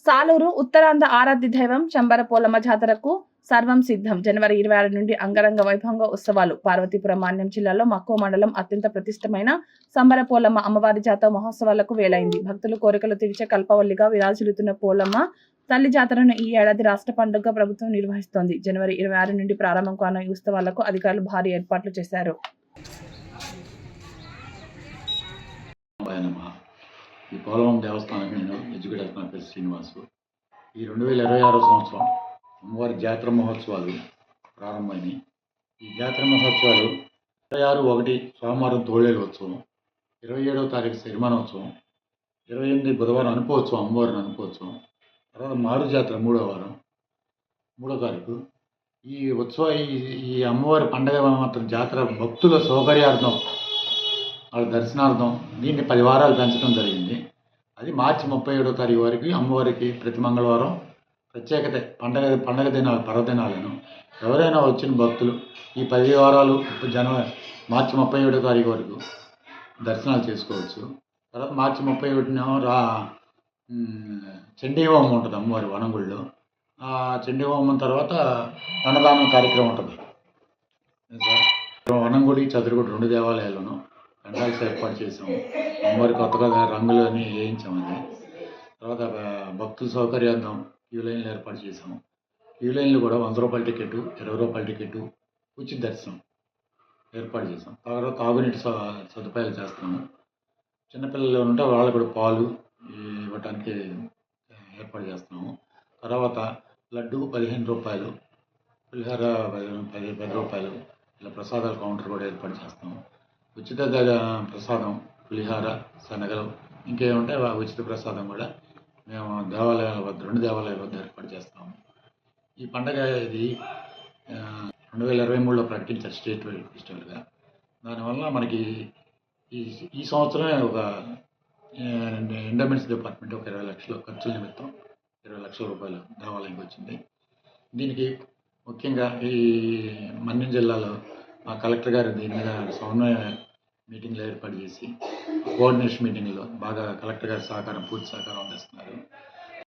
సాలూరు ఉత్తరాంధ్ర ఆరాధ్య దైవం చంబర పోలమ్మ జాతరకు సర్వం సిద్ధం. జనవరి 26 నుండి అంగరంగ వైభవంగా ఉత్సవాలు. పార్వతీపురం మాన్యం జిల్లాలో మక్కువ మండలం అత్యంత ప్రతిష్టమైన సంబర పోలమ్మ అమ్మవారి జాతర మహోత్సవాలకు వేలైంది. భక్తులు కోరికలు తీర్చే కల్పవల్లిగా విరాజిల్లుతున్న పోలమ్మ తల్లి జాతరను ఈ ఏడాది రాష్ట్ర పండుగగా ప్రభుత్వం నిర్వహిస్తోంది. జనవరి 26 నుండి ప్రారంభం కానున్న ఈ ఉత్సవాలకు అధికారులు భారీ ఏర్పాట్లు చేశారు. ఈ పోలవరం దేవస్థానం నేను ఎడ్యుకేటర్ నా పేరు శ్రీనివాసు. ఈ 2026 సంవత్సరం అమ్మవారి జాతర మహోత్సవాలు ప్రారంభమైనవి. ఈ జాతర మహోత్సవాలు 26/1 సోమవారం తోళేలు ఉత్సవం, 27వ తారీఖు సిరిమానోత్సవం, 28 బుధవారం అనుపోత్సవం, అమ్మవారిని అనుపోత్సవం, తర్వాత మారు జాతర 3వ వారం 3వ తారీఖు. ఈ ఈ అమ్మవారి పండగ మాత్రం జాతర భక్తుల సౌకర్యార్థం వాళ్ళ దర్శనార్థం దీన్ని 10 వారాలు పెంచడం జరిగింది. అది మార్చి 37వ తారీఖు వరకు అమ్మవారికి ప్రతి మంగళవారం ప్రత్యేకత పండగ దినాలు పర్వదినాలను ఎవరైనా వచ్చిన భక్తులు ఈ 10 వారాలు మార్చి 37వ తారీఖు వరకు దర్శనాలు చేసుకోవచ్చు. తర్వాత మార్చి 31న చండీ హోమం ఉంటుంది అమ్మవారి వనంగుడిలో. ఆ చండీ హోమం తర్వాత అన్నదానం కార్యక్రమం ఉంటుంది. వనంగుడి చదురుగుడి 2 దేవాలయాలను పెండాల్స్ ఏర్పాటు చేసాము. అమ్మవారి కొత్తగా రంగులని వేయించామని. తర్వాత భక్తుల సౌకర్యార్థం క్యూ లైన్లు ఏర్పాటు చేసాము. క్యూ లైన్లు కూడా 100 రూపాయల టికెట్, 20 రూపాయల టికెట్, ఉచిత దర్శనం ఏర్పాటు చేసాం. తర్వాత తాగునీటి సదుపాయాలు చేస్తున్నాము. చిన్నపిల్లలు ఉంటే వాళ్ళకు కూడా పాలు ఇవ్వటానికి ఏర్పాటు చేస్తున్నాము. తర్వాత లడ్డు 15 రూపాయలు, పులిహోర 10 రూపాయలు, ఇలా ప్రసాదాల కౌంటర్ కూడా ఏర్పాటు చేస్తాము. ఉచిత ప్రసాదం పులిహోర, శనగలు ఇంకేముంటే ఉచిత ప్రసాదం కూడా మేము దేవాలయాల వద్ద 2 దేవాలయాల వద్ద ఏర్పాటు చేస్తాము. ఈ పండగ ఇది 2023లో ప్రకటించారు స్టేట్ వైడ్ ఫెస్టివల్గా. దానివల్ల మనకి ఈ సంవత్సరమే ఒక ఎండోమెంట్స్ డిపార్ట్మెంట్ ఒక 20 లక్షల ఖర్చుల నిమిత్తం 20 లక్షల రూపాయలు దేవాలయంకి వచ్చింది. దీనికి ముఖ్యంగా ఈ మన్యం జిల్లాలో మా కలెక్టర్ గారు దీని మీద సమన్వయ మీటింగ్లు ఏర్పాటు చేసి కోఆర్డినేషన్ మీటింగ్లో బాగా కలెక్టర్ గారి పూర్తి సహకారం అందిస్తున్నారు.